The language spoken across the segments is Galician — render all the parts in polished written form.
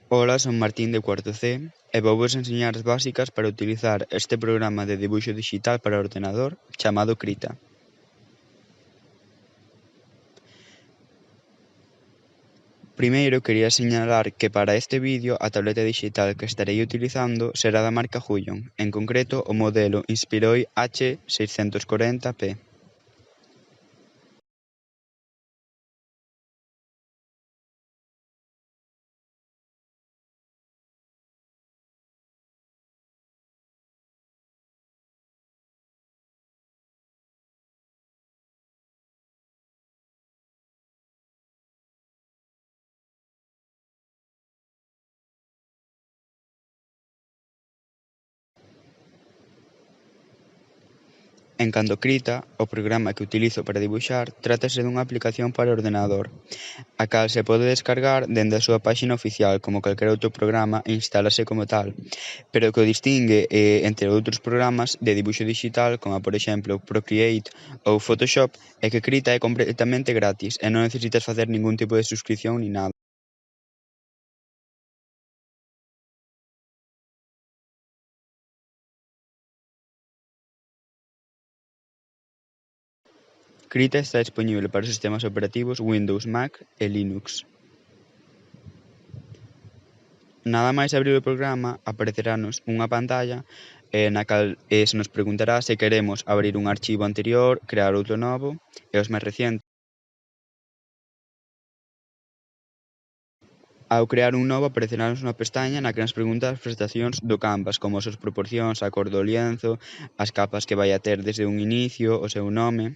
Ola, son Martín de cuarto C e vouvos ensiñar as básicas para utilizar este programa de dibuixo dixital para ordenador chamado Krita. Primeiro quería sinalar que para este vídeo a tableta dixital que estarei utilizando será da marca Huion, en concreto o modelo Inspiroi H640P. En canto a Krita, o programa que utilizo para dibuixar, trátase dunha aplicación para ordenador, a cal se pode descargar dende a súa páxina oficial como calquera outro programa e instálase como tal, pero o que o distingue entre outros programas de dibuixo dixital, como por exemplo Procreate ou Photoshop, é que Krita é completamente gratis e non necesitas facer ningún tipo de suscripción ni nada. Krita está dispoñible para os sistemas operativos Windows, Mac e Linux. Nada máis abrir o programa, apareceranos unha pantalla na cal se nos preguntará se queremos abrir un archivo anterior, crear outro novo e os máis recientes. Ao crear un novo apareceranos unha pestaña na que nos pregunta as prestacións do canvas, como as súas proporcións, a cor do lienzo, as capas que vai a ter desde un inicio, o seu nome.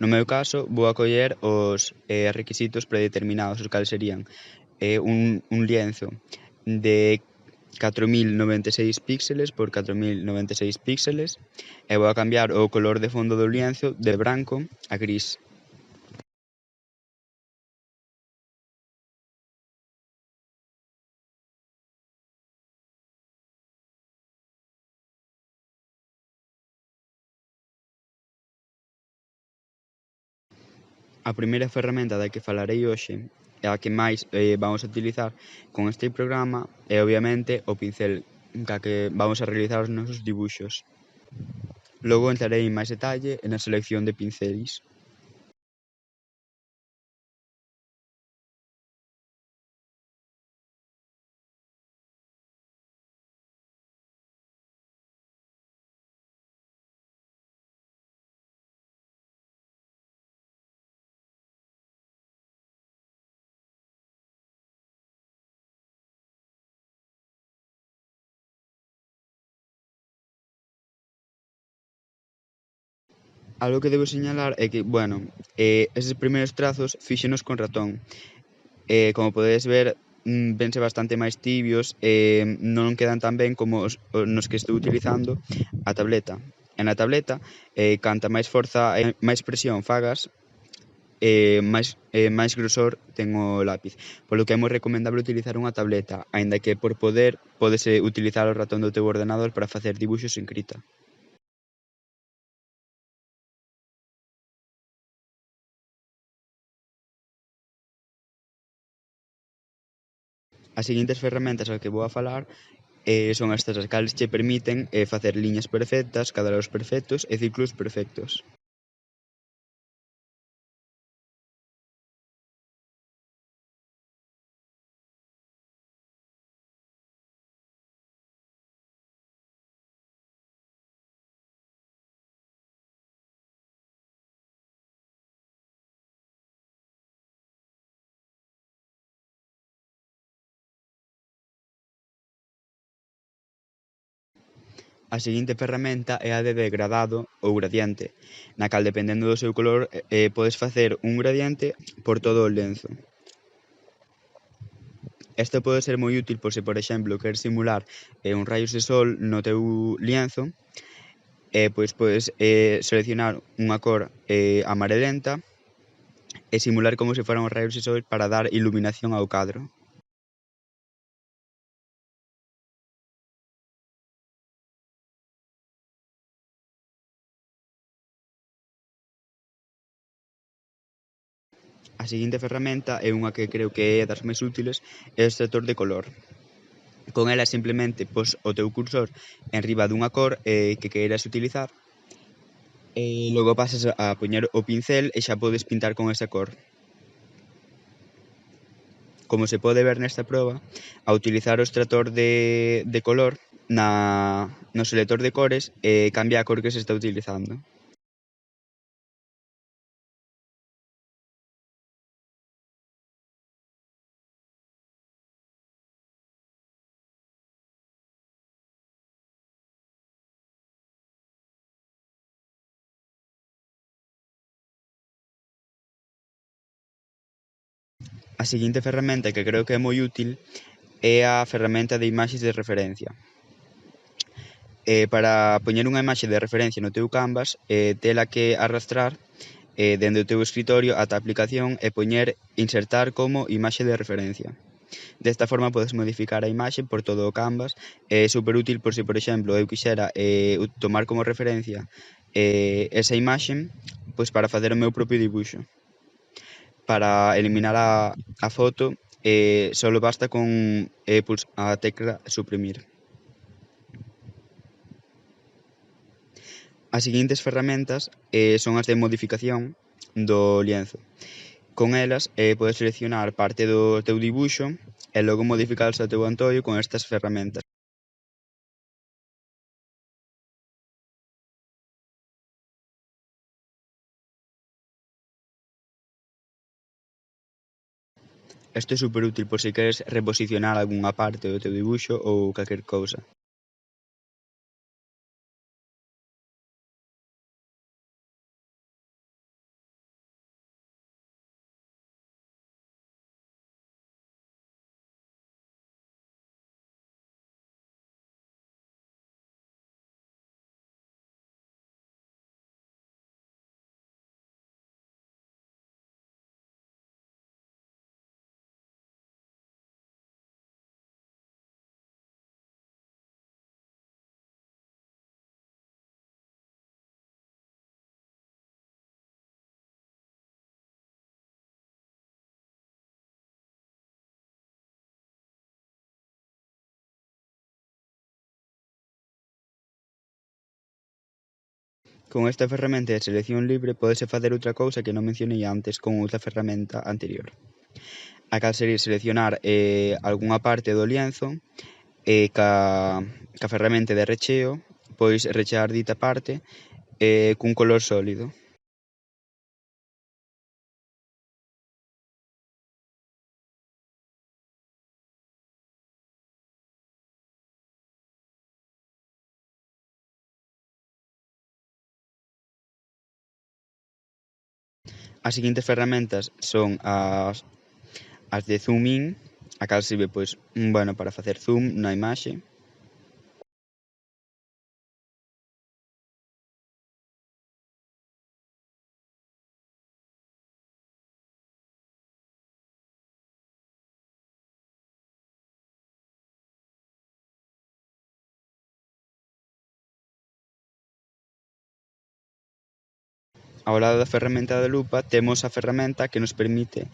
No meu caso, vou a coller os requisitos predeterminados, os cales serían un lienzo de 4096 píxeles por 4096 píxeles e vou a cambiar o color de fondo do lienzo de branco a gris. A primeira ferramenta da que falarei hoxe e a que máis vamos a utilizar con este programa é obviamente o pincel ca que vamos a realizar os nosos dibuixos. Logo entrarei en máis detalle na selección de pinceis. Algo que debo sinalar é que, eses primeiros trazos fíxenos con ratón. Como podedes ver, vense bastante máis tibios e non quedan tan ben como os nos que estou utilizando a tableta. E na tableta, canta máis forza e máis presión fagas, máis grosor ten o lápiz, polo que é moi recomendable utilizar unha tableta, aínda que por poder pódese utilizar o ratón do teu ordenador para facer dibuxos en Krita. As seguintes ferramentas as que vou a falar son estas as cales che permiten facer liñas perfectas, cadrados perfectos e círculos perfectos. A seguinte ferramenta é a de degradado ou gradiente, na cal dependendo do seu color podes facer un gradiente por todo o lienzo. Isto pode ser moi útil por se, por exemplo, queres simular un raios de sol no teu lienzo, pois podes seleccionar unha cor amarelenta e simular como se foran os raios de sol para dar iluminación ao cadro. A seguinte ferramenta é unha que creo que é das máis útiles, é o extractor de color. Con ela simplemente pos o teu cursor enriba dunha cor que queiras utilizar e logo pasas a poñer o pincel e xa podes pintar con esa cor. Como se pode ver nesta proba, ao utilizar o extractor de color no selector de cores cambia a cor que se está utilizando. A seguinte ferramenta que creo que é moi útil é a ferramenta de imaxes de referencia. Para poñer unha imaxe de referencia no teu Canvas, tela que arrastrar dende o teu escritorio ata a aplicación e poñer insertar como imaxe de referencia. Desta forma podes modificar a imaxe por todo o Canvas, é super útil por se, por exemplo, eu quixera tomar como referencia esa imaxe pois para facer o meu propio dibuixo. Para eliminar a foto só basta con a tecla suprimir. As seguintes ferramentas son as de modificación do lienzo. Con elas podes seleccionar parte do teu dibuixo e logo modificalos ao teu antoio con estas ferramentas. Isto é super útil por se queres reposicionar algunha parte do teu dibuixo ou calquer cousa. Con esta ferramenta de selección libre pódese facer outra cousa que non mencionei antes con outra ferramenta anterior. A cal sería seleccionar algunha parte do lienzo e ca ferramenta de recheo, pois rechear dita parte cun color sólido. As seguintes ferramentas son as de zoom in, a cal sirve pois, para facer zoom na imaxe. Ao lado da ferramenta da lupa temos a ferramenta que nos permite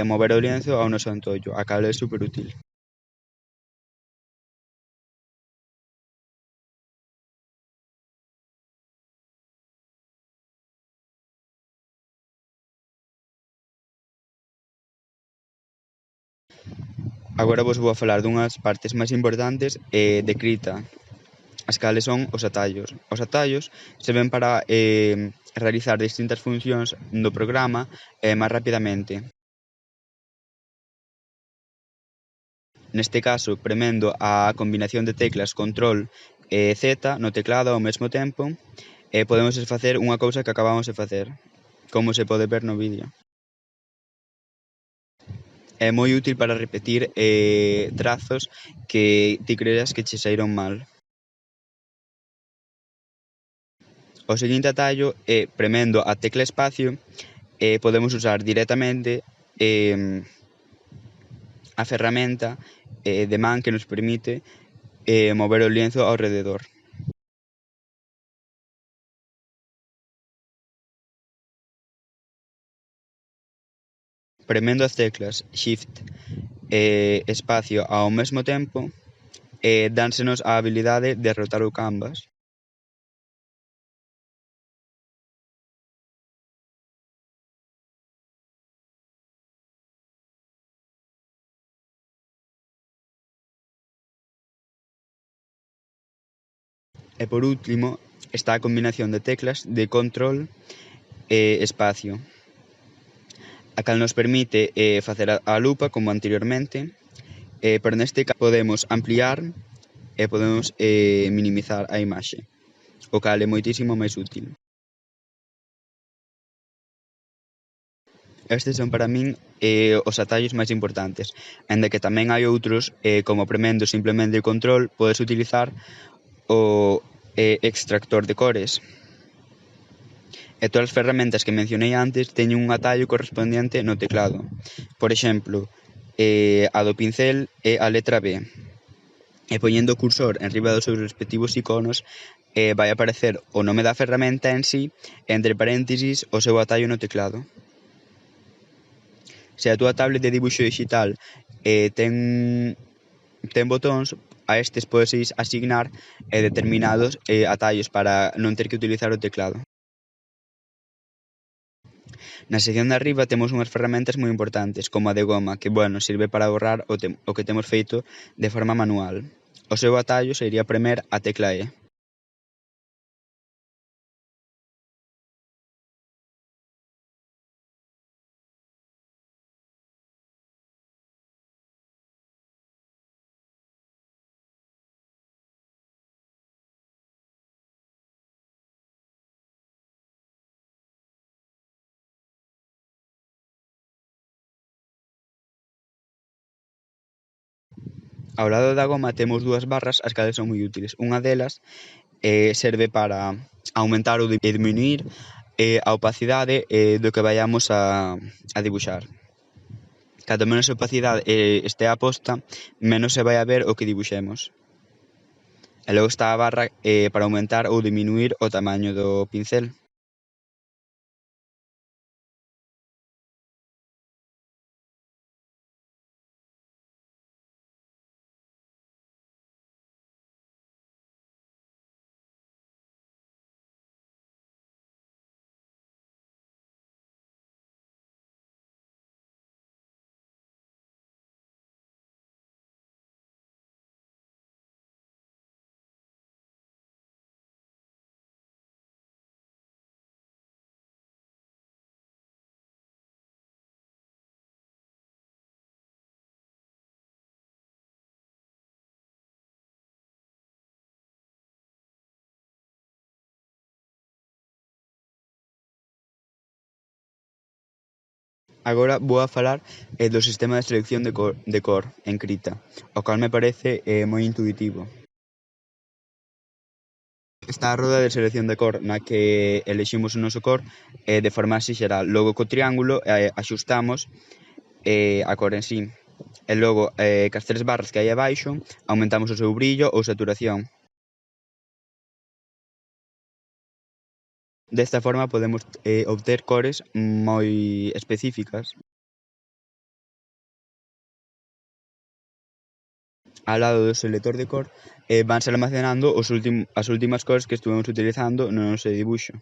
mover o lienzo ao noso antollo, a cal é super útil. Agora vos vou a falar dunhas partes máis importantes de Krita, as cales son os atallos. Os atallos serven para realizar distintas funcións do programa máis rapidamente. Neste caso, premendo a combinación de teclas Control e Z no teclado ao mesmo tempo, podemos facer unha cousa que acabamos de facer, como se pode ver no vídeo. É moi útil para repetir trazos que ti creas que che saíron mal. O seguinte atallo é, premendo a tecla espacio, podemos usar directamente a ferramenta de man que nos permite mover o lienzo ao rededor. Premendo as teclas Shift e espacio ao mesmo tempo, dánsenos a habilidade de rotar o canvas. E por último, está a combinación de teclas de control e espacio, a cal nos permite facer a lupa como anteriormente, pero neste caso podemos ampliar e podemos minimizar a imaxe, o cal é moitísimo máis útil. Estes son para min os atallos máis importantes, aínda que tamén hai outros, como premendo simplemente o control, podes utilizar o extractor de cores. E todas as ferramentas que mencionei antes teñen un atallo correspondiente no teclado. Por exemplo, a do pincel é a letra B. E poñendo o cursor enriba dos seus respectivos iconos, vai aparecer o nome da ferramenta en sí, e entre paréntesis o seu atallo no teclado. Se a túa tablet de dibuixo digital ten botóns, a estes podes asignar determinados atallos para non ter que utilizar o teclado. Na sección de arriba temos unhas ferramentas moi importantes, como a de goma, que, sirve para borrar o que temos feito de forma manual. O seu atallo sería premer a tecla E. Ao lado da goma temos dúas barras as cales son moi útiles. Unha delas serve para aumentar ou diminuír a opacidade do que vaiamos a dibuixar. Canto menos opacidade estea posta, menos se vai a ver o que dibuixemos. E logo está a barra para aumentar ou diminuír o tamaño do pincel. Agora vou a falar do sistema de selección de cor en Krita, o cal me parece moi intuitivo. Está a roda de selección de cor na que eleximos o noso cor de forma así xeral. Logo co triángulo axustamos a cor en sí. E logo cas tres barras que hai abaixo aumentamos o seu brillo ou saturación. Desta forma podemos obter cores moi específicas. Ao lado do selector de cor vanse almacenando as últimas cores que estuvemos utilizando no noso dibuixo.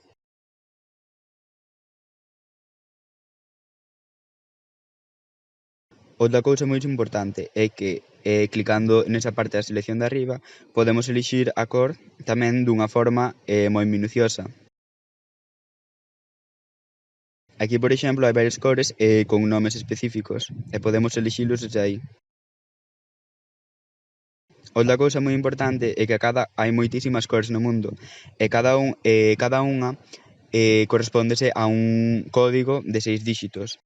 Outra cousa moi importante é que clicando nesa parte da selección de arriba podemos elixir a cor tamén dunha forma moi minuciosa. Aquí, por exemplo, hai varias cores con nomes específicos e podemos elixilos desde aí. Outra cousa moi importante é que hai moitísimas cores no mundo e cada unha correspóndese a un código de 6 díxitos.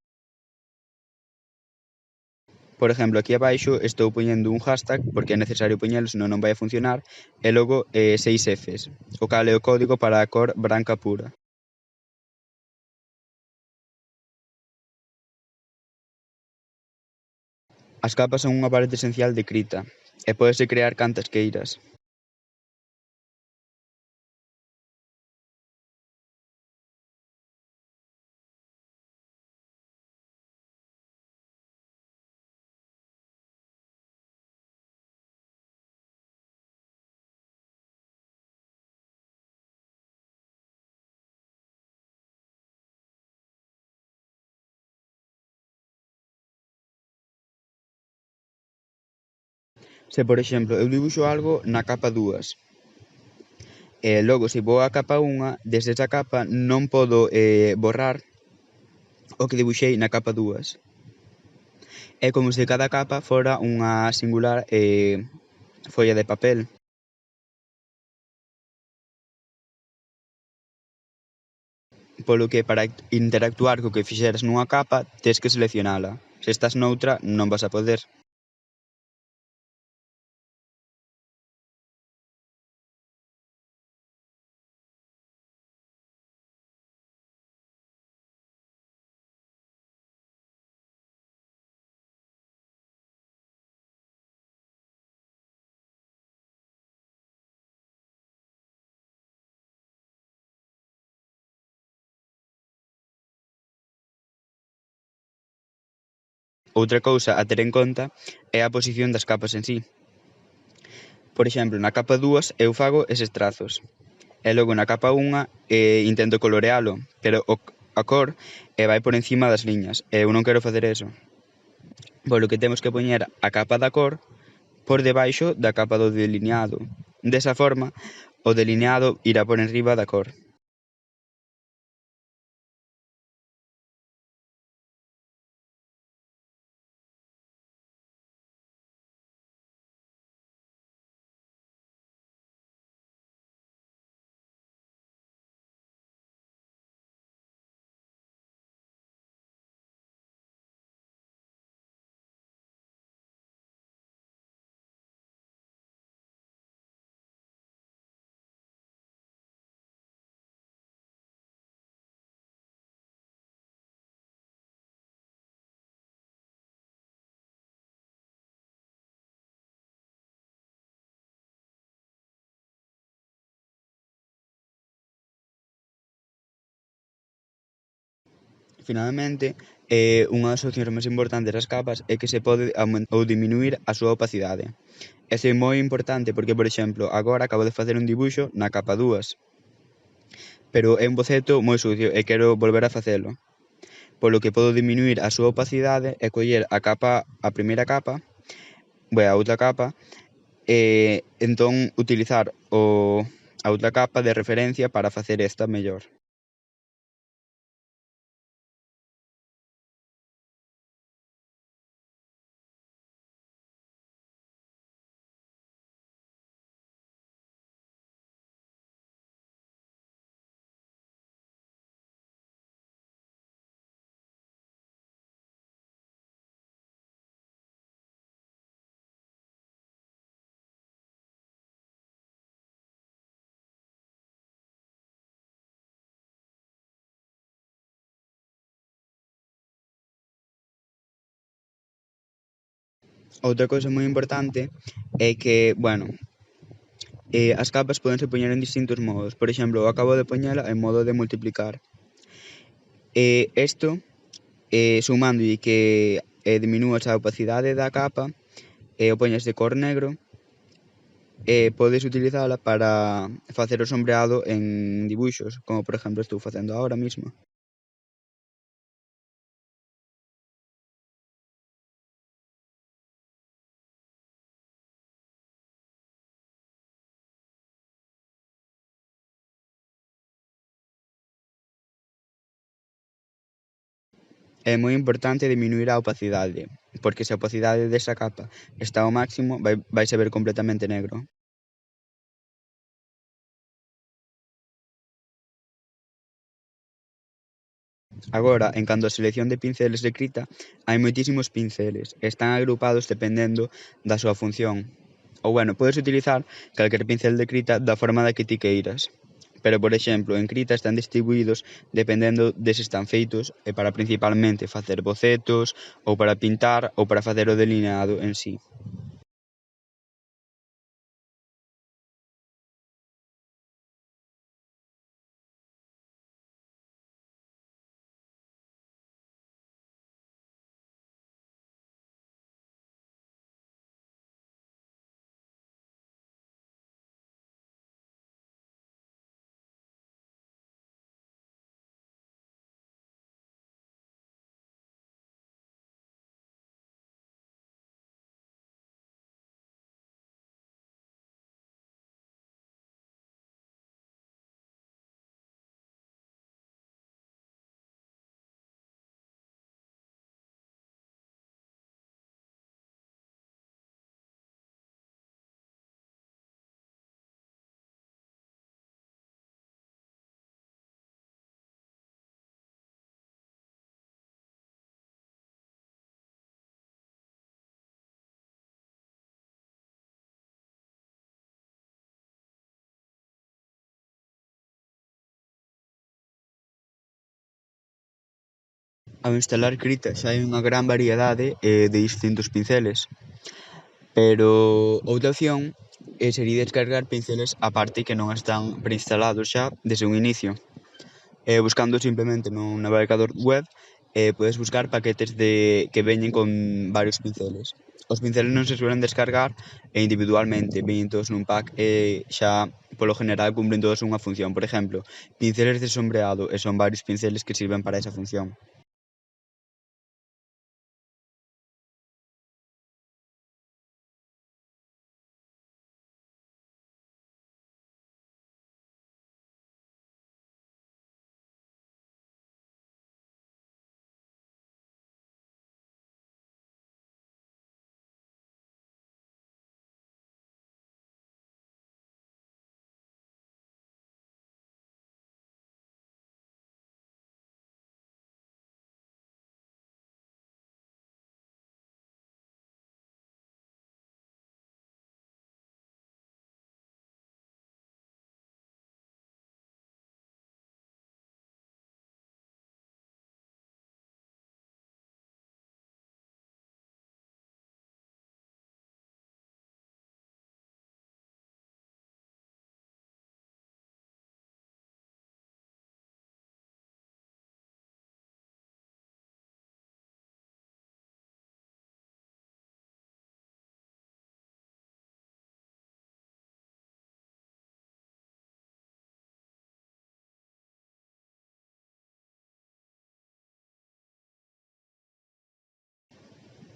Por exemplo, aquí abaixo estou poñendo un hashtag porque é necesario poñelo, senón non vai a funcionar, e logo 6 Fs, o cal é o código para a cor branca pura. As capas son unha parte esencial de Krita e pódese crear cantas queiras. Se, por exemplo, eu dibuixo algo na capa 2, e logo se vou á capa 1, desde esa capa non podo borrar o que dibuixei na capa 2. É como se cada capa fora unha singular folla de papel. Polo que para interactuar co que fixeras nunha capa tes que seleccionala. Se estás noutra non vas a poder. Outra cousa a ter en conta é a posición das capas en sí. Por exemplo, na capa 2 eu fago eses trazos. E logo na capa 1 intento colorealo, pero a cor vai por encima das liñas, e eu non quero facer eso. Polo que temos que poñer a capa da cor por debaixo da capa do delineado. Desa forma, o delineado irá por enriba da cor. Finalmente, unha das opcións máis importantes das capas é que se pode ou diminuir a súa opacidade. Iso é moi importante porque, por exemplo, agora acabo de facer un dibuixo na capa 2, pero é un boceto moi sucio e quero volver a facelo. Polo que podo diminuir a súa opacidade e coller a primeira capa, a outra capa, e entón utilizar a outra capa de referencia para facer esta mellor. Outra cousa moi importante é que, as capas pódense poñer en distintos modos. Por exemplo, eu acabo de poñela en modo de multiplicar. Isto, sumándolle que diminúas a opacidade da capa e o poñes de cor negro, podes utilizala para facer o sombreado en dibuixos, como por exemplo estou facendo ahora mismo. É moi importante diminuír a opacidade, porque se a opacidade desa capa está ao máximo, vaise ver completamente negro. Agora, en canto á selección de pinceles de crita, hai moitísimos pinceles, e están agrupados dependendo da súa función. Ou podes utilizar calquer pincel de crita da forma da que ti queiras. Pero, por exemplo, en crita están distribuídos dependendo de se están feitos para principalmente facer bocetos, ou para pintar, ou para facer o delineado en sí. Ao instalar Krita xa hai unha gran variedade de distintos pinceles, pero outra opción sería descargar pinceles á parte que non están preinstalados xa desde un inicio. Buscando simplemente nun navegador web, podes buscar paquetes que veñen con varios pinceles. Os pinceles non se suelen descargar individualmente, veñen todos nun pack xa polo general cumpren todos unha función. Por exemplo, pinceles de sombreado e son varios pinceles que sirven para esa función.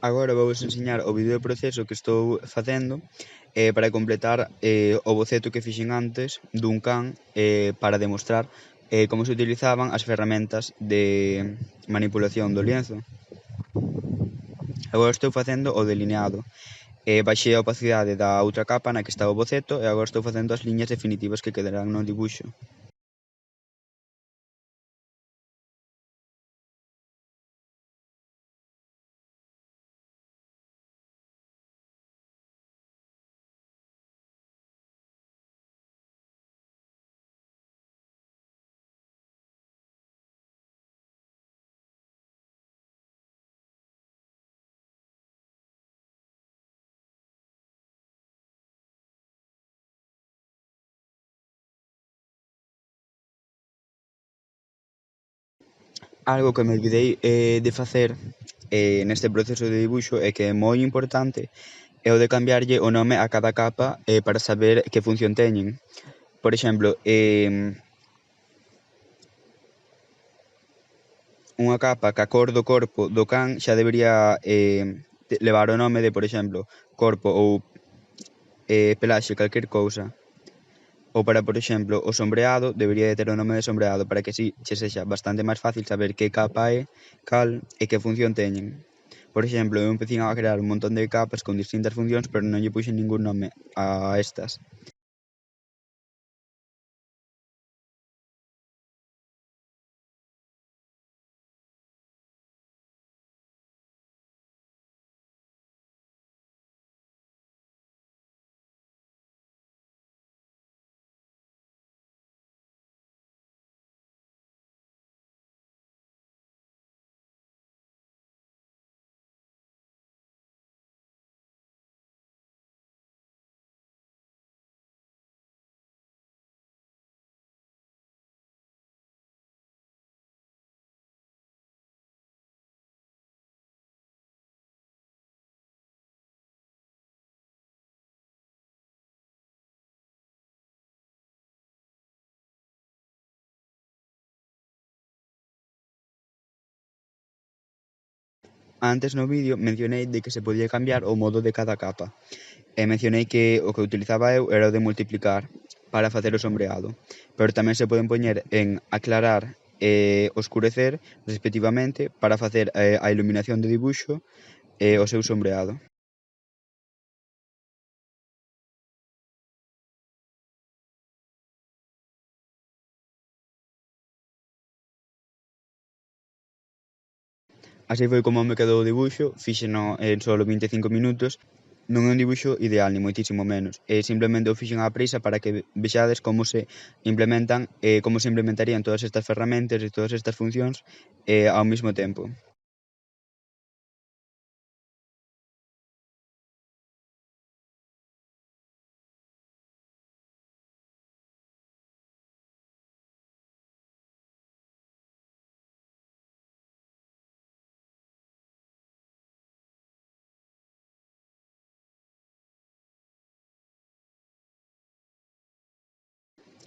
Agora vos enseñar o vídeo de proceso que estou facendo para completar o boceto que fixen antes dun can para demostrar como se utilizaban as ferramentas de manipulación do lienzo. Agora estou facendo o delineado. Baixei a opacidade da outra capa na que está o boceto e agora estou facendo as liñas definitivas que quedarán no dibuixo. Algo que me olvidei de facer neste proceso de dibuixo e que é moi importante é o de cambiarlle o nome a cada capa para saber que función teñen. Por exemplo, unha capa ca cor do corpo do can xa debería levar o nome de, por exemplo, corpo ou pelaxe calquer cousa. Ou para, por exemplo, o sombreado debería de ter o nome de sombreado para que así che sexa bastante máis fácil saber que capa é cal e que función teñen. Por exemplo, eu empecín a crear un montón de capas con distintas funcións, pero non lle puxen ningún nome a estas. Antes no vídeo mencionei de que se podía cambiar o modo de cada capa. E mencionei que o que utilizaba eu era o de multiplicar para facer o sombreado, pero tamén se poden poñer en aclarar e oscurecer, respectivamente, para facer a iluminación do dibuixo e o seu sombreado. Así foi como me quedou o dibuixo, fíxeno en solo 25 minutos Non é un dibuixo ideal, ni moitísimo menos. Simplemente o fixen á prisa para que vexades como se implementan como se implementarían todas estas ferramentas e todas estas funcións ao mesmo tempo.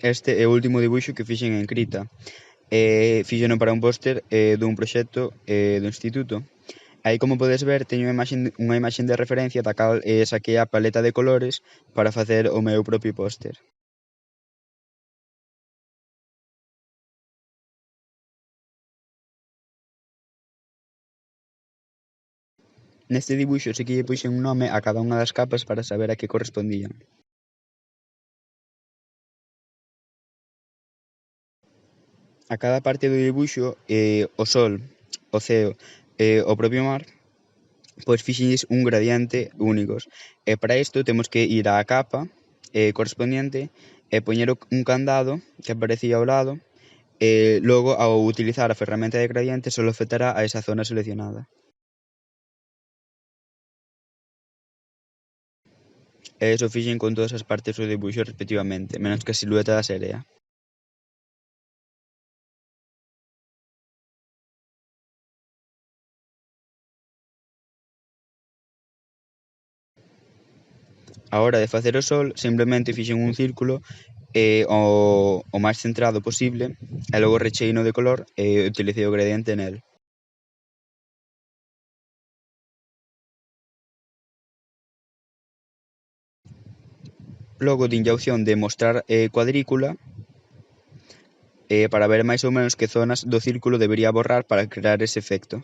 Este é o último dibuixo que fixen en Krita. Fíxeno para un póster dun proxecto do instituto. Aí, como podes ver, teño unha imaxe de referencia da cal saquei a paleta de colores para facer o meu propio póster. Neste dibuixo sí que lle puxen un nome a cada unha das capas para saber a que correspondían. A cada parte do dibuixo, o sol, o ceo e o propio mar, pois fixenlles un gradiente únicos. E para isto temos que ir á capa correspondiente e poñer un candado que aparecía ao lado e logo, ao utilizar a ferramenta de gradiente, só afectará a esa zona seleccionada. E iso fixen con todas as partes do dibuixo respectivamente, menos que a silueta da serea. Á hora de facer o sol, simplemente fixen un círculo o máis centrado posible e logo recheino de color e utilicei o gradiente nel. Logo dinlle a opción de mostrar cuadrícula para ver máis ou menos que zonas do círculo debería borrar para crear ese efecto.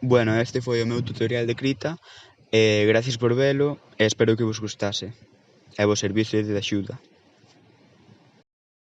Bueno, este foi o meu tutorial de Krita, gracias por velo e espero que vos gustase. É vos servizo de axuda.